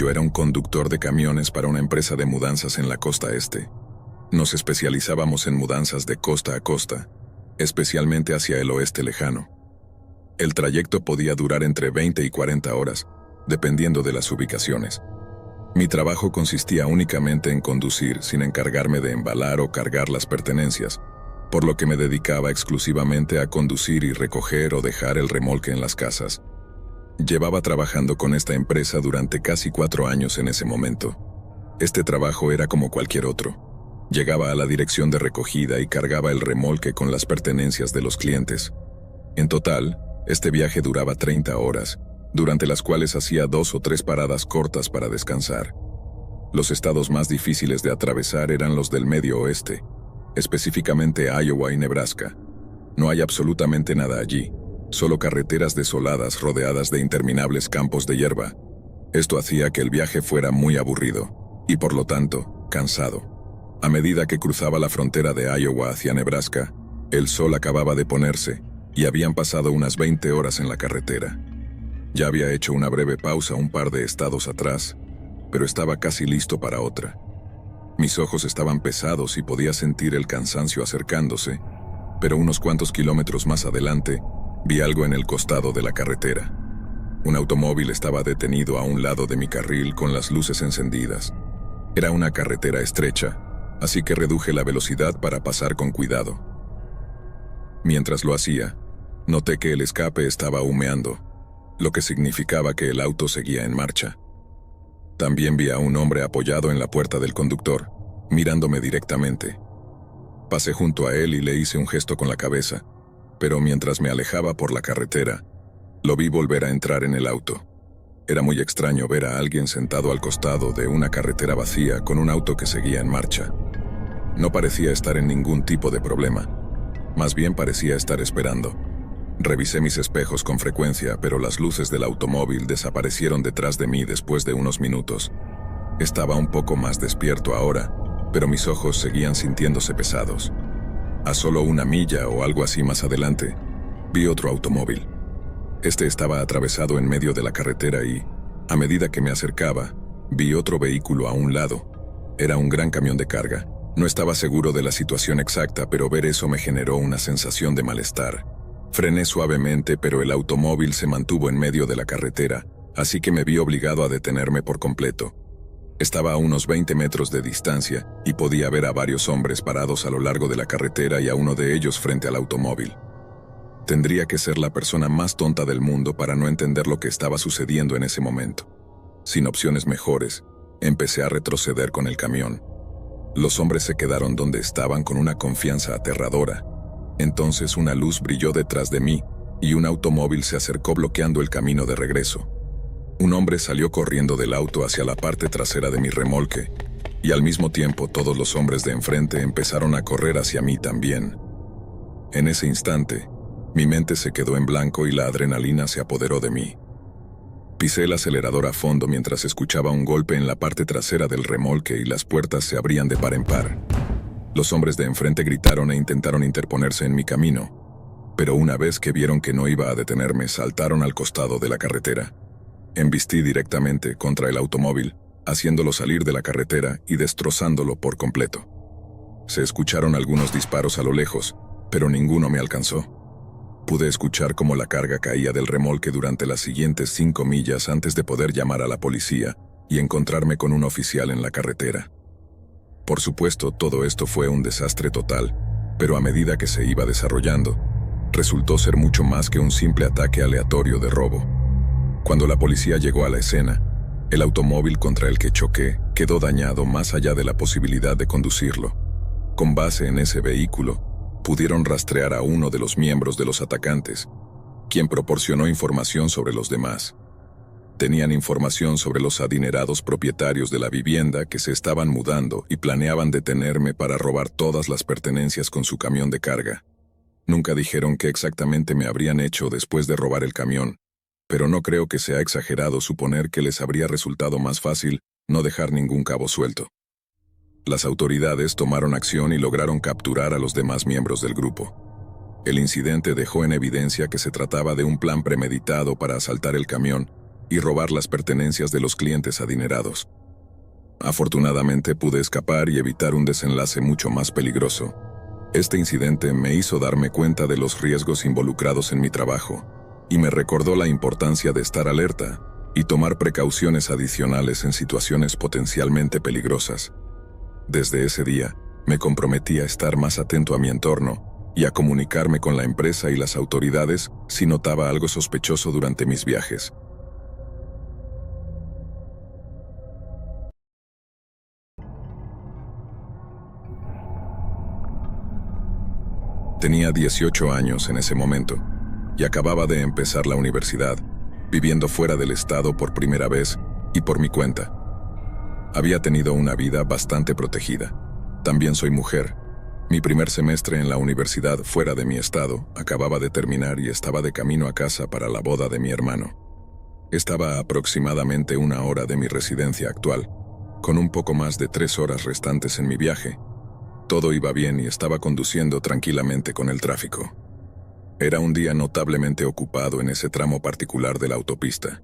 Yo era un conductor de camiones para una empresa de mudanzas en la costa este. Nos especializábamos en mudanzas de costa a costa, especialmente hacia el oeste lejano. El trayecto podía durar entre 20 y 40 horas, dependiendo de las ubicaciones. Mi trabajo consistía únicamente en conducir sin encargarme de embalar o cargar las pertenencias, por lo que me dedicaba exclusivamente a conducir y recoger o dejar el remolque en las casas. Llevaba trabajando con esta empresa durante casi 4 años en ese momento. Este trabajo era como cualquier otro. Llegaba a la dirección de recogida y cargaba el remolque con las pertenencias de los clientes. En total, este viaje duraba 30 horas, durante las cuales hacía 2 o 3 paradas cortas para descansar. Los estados más difíciles de atravesar eran los del medio oeste, específicamente Iowa y Nebraska. No hay absolutamente nada allí, solo carreteras desoladas rodeadas de interminables campos de hierba. Esto hacía que el viaje fuera muy aburrido, y por lo tanto, cansado. A medida que cruzaba la frontera de Iowa hacia Nebraska, el sol acababa de ponerse, y habían pasado unas 20 horas en la carretera. Ya había hecho una breve pausa un par de estados atrás, pero estaba casi listo para otra. Mis ojos estaban pesados y podía sentir el cansancio acercándose, pero unos cuantos kilómetros más adelante, vi algo en el costado de la carretera. Un automóvil estaba detenido a un lado de mi carril con las luces encendidas. Era una carretera estrecha, así que reduje la velocidad para pasar con cuidado. Mientras lo hacía, noté que el escape estaba humeando, lo que significaba que el auto seguía en marcha. También vi a un hombre apoyado en la puerta del conductor, mirándome directamente. Pasé junto a él y le hice un gesto con la cabeza, pero mientras me alejaba por la carretera, lo vi volver a entrar en el auto. Era muy extraño ver a alguien sentado al costado de una carretera vacía con un auto que seguía en marcha. No parecía estar en ningún tipo de problema, más bien parecía estar esperando. Revisé mis espejos con frecuencia, pero las luces del automóvil desaparecieron detrás de mí después de unos minutos. Estaba un poco más despierto ahora, pero mis ojos seguían sintiéndose pesados. A solo 1 milla o algo así más adelante, vi otro automóvil. Este estaba atravesado en medio de la carretera y, a medida que me acercaba, vi otro vehículo a un lado. Era un gran camión de carga. No estaba seguro de la situación exacta, pero ver eso me generó una sensación de malestar. Frené suavemente, pero el automóvil se mantuvo en medio de la carretera, así que me vi obligado a detenerme por completo. Estaba a unos 20 metros de distancia y podía ver a varios hombres parados a lo largo de la carretera y a uno de ellos frente al automóvil. Tendría que ser la persona más tonta del mundo para no entender lo que estaba sucediendo en ese momento. Sin opciones mejores, empecé a retroceder con el camión. Los hombres se quedaron donde estaban con una confianza aterradora. Entonces una luz brilló detrás de mí y un automóvil se acercó bloqueando el camino de regreso. Un hombre salió corriendo del auto hacia la parte trasera de mi remolque, y al mismo tiempo todos los hombres de enfrente empezaron a correr hacia mí también. En ese instante, mi mente se quedó en blanco y la adrenalina se apoderó de mí. Pisé el acelerador a fondo mientras escuchaba un golpe en la parte trasera del remolque y las puertas se abrían de par en par. Los hombres de enfrente gritaron e intentaron interponerse en mi camino, pero una vez que vieron que no iba a detenerme, saltaron al costado de la carretera. Embistí directamente contra el automóvil, haciéndolo salir de la carretera y destrozándolo por completo. Se escucharon algunos disparos a lo lejos, pero ninguno me alcanzó. Pude escuchar cómo la carga caía del remolque durante las siguientes 5 millas antes de poder llamar a la policía y encontrarme con un oficial en la carretera. Por supuesto, todo esto fue un desastre total, pero a medida que se iba desarrollando, resultó ser mucho más que un simple ataque aleatorio de robo. Cuando la policía llegó a la escena, el automóvil contra el que choqué quedó dañado más allá de la posibilidad de conducirlo. Con base en ese vehículo, pudieron rastrear a uno de los miembros de los atacantes, quien proporcionó información sobre los demás. Tenían información sobre los adinerados propietarios de la vivienda que se estaban mudando y planeaban detenerme para robar todas las pertenencias con su camión de carga. Nunca dijeron qué exactamente me habrían hecho después de robar el camión, pero no creo que sea exagerado suponer que les habría resultado más fácil no dejar ningún cabo suelto. Las autoridades tomaron acción y lograron capturar a los demás miembros del grupo. El incidente dejó en evidencia que se trataba de un plan premeditado para asaltar el camión y robar las pertenencias de los clientes adinerados. Afortunadamente pude escapar y evitar un desenlace mucho más peligroso. Este incidente me hizo darme cuenta de los riesgos involucrados en mi trabajo y me recordó la importancia de estar alerta y tomar precauciones adicionales en situaciones potencialmente peligrosas. Desde ese día, me comprometí a estar más atento a mi entorno y a comunicarme con la empresa y las autoridades si notaba algo sospechoso durante mis viajes. Tenía 18 años en ese momento y acababa de empezar la universidad, viviendo fuera del estado por primera vez y por mi cuenta. Había tenido una vida bastante protegida. También soy mujer. Mi primer semestre en la universidad fuera de mi estado acababa de terminar y estaba de camino a casa para la boda de mi hermano. Estaba a aproximadamente 1 hora de mi residencia actual, con un poco más de 3 horas restantes en mi viaje. Todo iba bien y estaba conduciendo tranquilamente con el tráfico. Era un día notablemente ocupado en ese tramo particular de la autopista.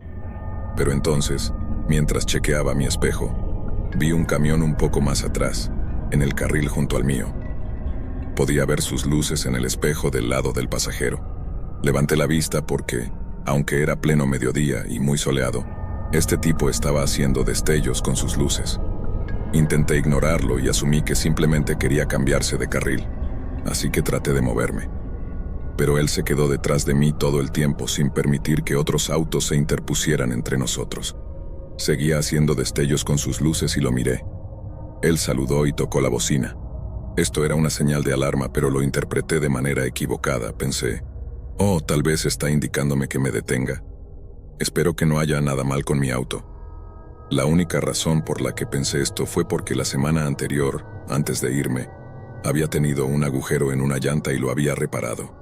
Pero entonces, mientras chequeaba mi espejo, vi un camión un poco más atrás, en el carril junto al mío. Podía ver sus luces en el espejo del lado del pasajero. Levanté la vista porque, aunque era pleno mediodía y muy soleado, este tipo estaba haciendo destellos con sus luces. Intenté ignorarlo y asumí que simplemente quería cambiarse de carril, así que traté de moverme. Pero él se quedó detrás de mí todo el tiempo sin permitir que otros autos se interpusieran entre nosotros. Seguía haciendo destellos con sus luces y lo miré. Él saludó y tocó la bocina. Esto era una señal de alarma, pero lo interpreté de manera equivocada. Pensé, oh, tal vez está indicándome que me detenga. Espero que no haya nada mal con mi auto. La única razón por la que pensé esto fue porque la semana anterior, antes de irme, había tenido un agujero en una llanta y lo había reparado.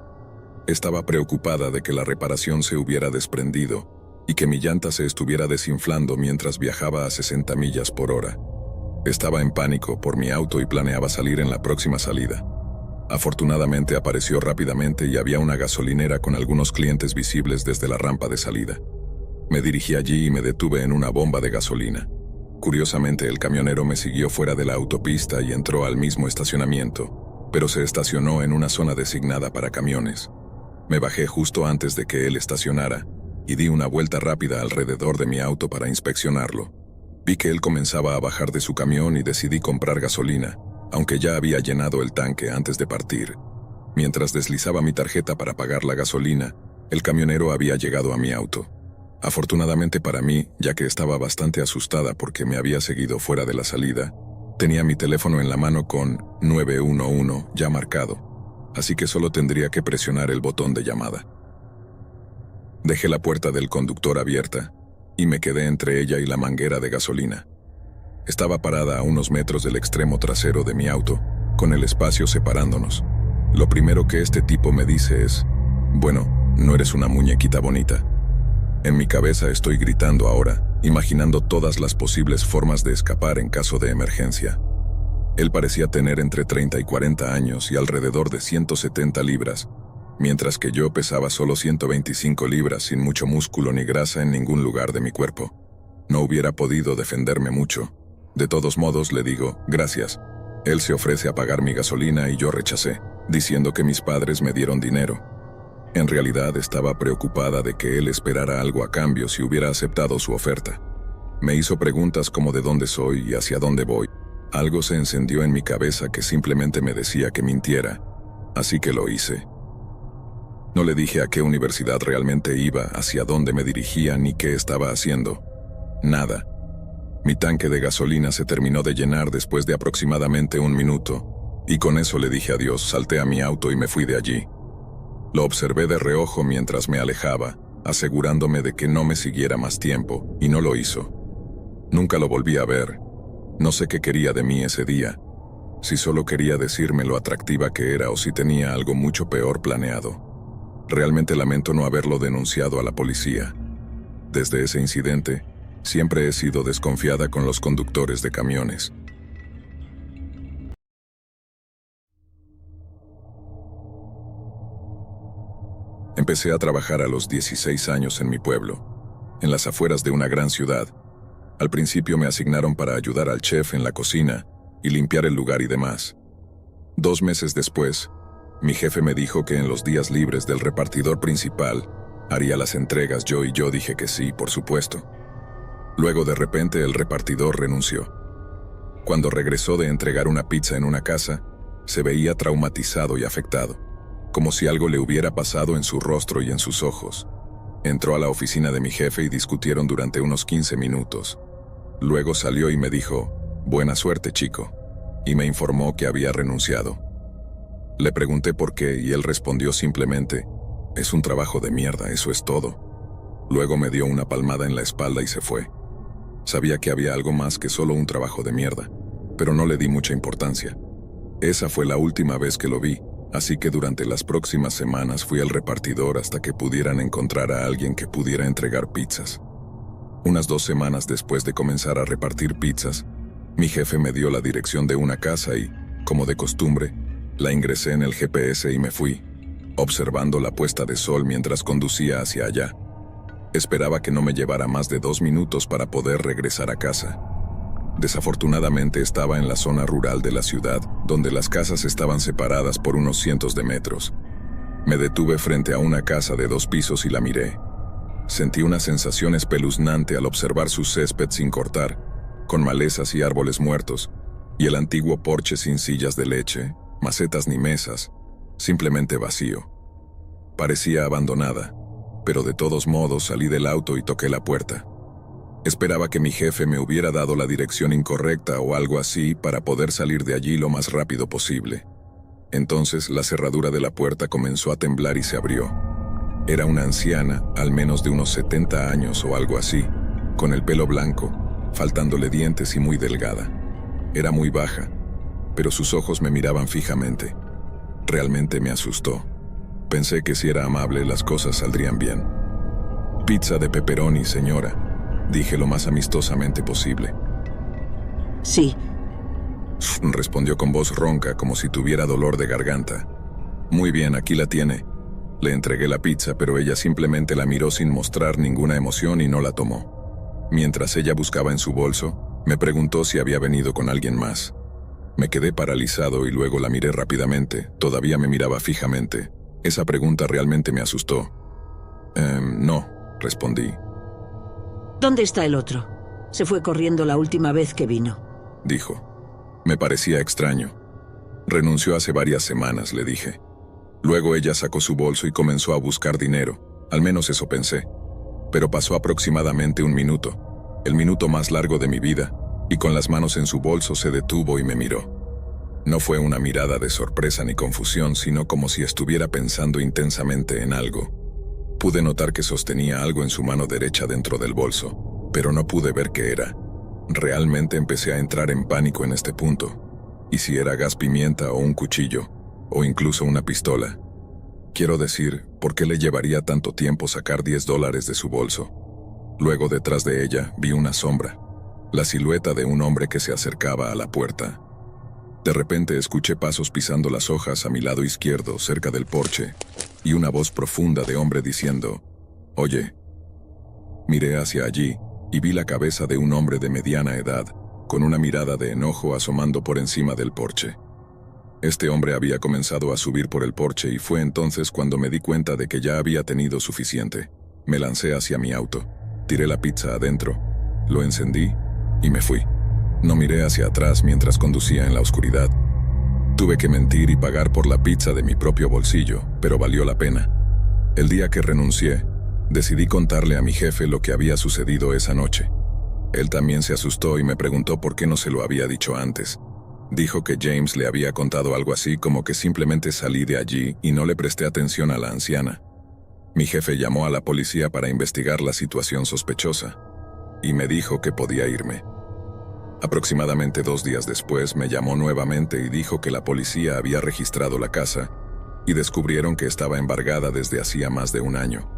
Estaba preocupada de que la reparación se hubiera desprendido y que mi llanta se estuviera desinflando mientras viajaba a 60 millas por hora. Estaba en pánico por mi auto y planeaba salir en la próxima salida. Afortunadamente apareció rápidamente y había una gasolinera con algunos clientes visibles desde la rampa de salida. Me dirigí allí y me detuve en una bomba de gasolina. Curiosamente, el camionero me siguió fuera de la autopista y entró al mismo estacionamiento, pero se estacionó en una zona designada para camiones. Me bajé justo antes de que él estacionara y di una vuelta rápida alrededor de mi auto para inspeccionarlo. Vi que él comenzaba a bajar de su camión y decidí comprar gasolina, aunque ya había llenado el tanque antes de partir. Mientras deslizaba mi tarjeta para pagar la gasolina, el camionero había llegado a mi auto. Afortunadamente para mí, ya que estaba bastante asustada porque me había seguido fuera de la salida, tenía mi teléfono en la mano con 911 ya marcado, así que solo tendría que presionar el botón de llamada. Dejé la puerta del conductor abierta y me quedé entre ella y la manguera de gasolina. Estaba parada a unos metros del extremo trasero de mi auto, con el espacio separándonos. Lo primero que este tipo me dice es, bueno, no eres una muñequita bonita. En mi cabeza estoy gritando ahora, imaginando todas las posibles formas de escapar en caso de emergencia. Él parecía tener entre 30 y 40 años y alrededor de 170 libras, mientras que yo pesaba solo 125 libras sin mucho músculo ni grasa en ningún lugar de mi cuerpo. No hubiera podido defenderme mucho. De todos modos le digo, gracias. Él se ofrece a pagar mi gasolina y yo rechacé, diciendo que mis padres me dieron dinero. En realidad estaba preocupada de que él esperara algo a cambio si hubiera aceptado su oferta. Me hizo preguntas como de dónde soy y hacia dónde voy. Algo se encendió en mi cabeza que simplemente me decía que mintiera, así que lo hice. No le dije a qué universidad realmente iba, hacia dónde me dirigía ni qué estaba haciendo. Nada. Mi tanque de gasolina se terminó de llenar después de aproximadamente 1 minuto, y con eso le dije adiós, salté a mi auto y me fui de allí. Lo observé de reojo mientras me alejaba, asegurándome de que no me siguiera más tiempo, y no lo hizo. Nunca lo volví a ver. No sé qué quería de mí ese día, si solo quería decirme lo atractiva que era o si tenía algo mucho peor planeado. Realmente lamento no haberlo denunciado a la policía. Desde ese incidente, siempre he sido desconfiada con los conductores de camiones. Empecé a trabajar a los 16 años en mi pueblo. en las afueras de una gran ciudad. Al principio me asignaron para ayudar al chef en la cocina y limpiar el lugar y demás. 2 meses después, mi jefe me dijo que en los días libres del repartidor principal haría las entregas yo, y yo dije que sí, por supuesto. Luego de repente el repartidor renunció. Cuando regresó de entregar una pizza en una casa, se veía traumatizado y afectado, como si algo le hubiera pasado en su rostro y en sus ojos. Entró a la oficina de mi jefe y discutieron durante unos 15 minutos. Luego salió y me dijo, «Buena suerte, chico», y me informó que había renunciado. Le pregunté por qué y él respondió simplemente, «Es un trabajo de mierda, eso es todo». Luego me dio una palmada en la espalda y se fue. Sabía que había algo más que solo un trabajo de mierda, pero no le di mucha importancia. Esa fue la última vez que lo vi, así que durante las próximas semanas fui al repartidor hasta que pudieran encontrar a alguien que pudiera entregar pizzas. Unas 2 semanas después de comenzar a repartir pizzas, mi jefe me dio la dirección de una casa y, como de costumbre, la ingresé en el GPS y me fui, observando la puesta de sol mientras conducía hacia allá. Esperaba que no me llevara más de 2 minutos para poder regresar a casa. Desafortunadamente estaba en la zona rural de la ciudad, donde las casas estaban separadas por unos cientos de metros. Me detuve frente a una casa de 2 pisos y la miré. Sentí una sensación espeluznante al observar su césped sin cortar, con malezas y árboles muertos, y el antiguo porche sin sillas de leche, macetas ni mesas, simplemente vacío. Parecía abandonada, pero de todos modos salí del auto y toqué la puerta. Esperaba que mi jefe me hubiera dado la dirección incorrecta o algo así para poder salir de allí lo más rápido posible. Entonces la cerradura de la puerta comenzó a temblar y se abrió. Era una anciana, al menos de unos 70 años o algo así, con el pelo blanco, faltándole dientes y muy delgada. Era muy baja, pero sus ojos me miraban fijamente. Realmente me asustó. Pensé que si era amable las cosas saldrían bien. «Pizza de pepperoni, señora», dije lo más amistosamente posible. «Sí», respondió con voz ronca como si tuviera dolor de garganta. «Muy bien, aquí la tiene». Le entregué la pizza, pero ella simplemente la miró sin mostrar ninguna emoción y no la tomó. Mientras ella buscaba en su bolso, me preguntó si había venido con alguien más. Me quedé paralizado y luego la miré rápidamente. Todavía me miraba fijamente. Esa pregunta realmente me asustó. No, respondí. «¿Dónde está el otro? Se fue corriendo la última vez que vino», dijo. Me parecía extraño. Renunció hace varias semanas, le dije. Luego ella sacó su bolso y comenzó a buscar dinero, al menos eso pensé. Pero pasó aproximadamente 1 minuto, el minuto más largo de mi vida, y con las manos en su bolso se detuvo y me miró. No fue una mirada de sorpresa ni confusión, sino como si estuviera pensando intensamente en algo. Pude notar que sostenía algo en su mano derecha dentro del bolso, pero no pude ver qué era. Realmente empecé a entrar en pánico en este punto. ¿Y si era gas pimienta o un cuchillo? O incluso una pistola. Quiero decir, ¿por qué le llevaría tanto tiempo sacar $10 de su bolso? Luego detrás de ella vi una sombra, la silueta de un hombre que se acercaba a la puerta. De repente escuché pasos pisando las hojas a mi lado izquierdo, cerca del porche, y una voz profunda de hombre diciendo, «Oye». Miré hacia allí y vi la cabeza de un hombre de mediana edad, con una mirada de enojo asomando por encima del porche. Este hombre había comenzado a subir por el porche y fue entonces cuando me di cuenta de que ya había tenido suficiente. Me lancé hacia mi auto, tiré la pizza adentro, lo encendí y me fui. No miré hacia atrás mientras conducía en la oscuridad. Tuve que mentir y pagar por la pizza de mi propio bolsillo, pero valió la pena. El día que renuncié, decidí contarle a mi jefe lo que había sucedido esa noche. Él también se asustó y me preguntó por qué no se lo había dicho antes. Dijo que James le había contado algo así como que simplemente salí de allí y no le presté atención a la anciana. Mi jefe llamó a la policía para investigar la situación sospechosa y me dijo que podía irme. Aproximadamente 2 días después me llamó nuevamente y dijo que la policía había registrado la casa y descubrieron que estaba embargada desde hacía más de 1 año.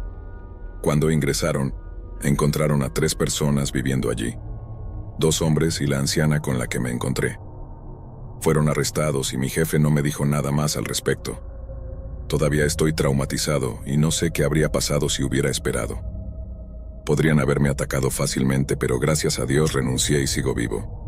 Cuando ingresaron, encontraron a 3 personas viviendo allí, 2 hombres y la anciana con la que me encontré. Fueron arrestados y mi jefe no me dijo nada más al respecto. Todavía estoy traumatizado y no sé qué habría pasado si hubiera esperado. Podrían haberme atacado fácilmente, pero gracias a Dios renuncié y sigo vivo.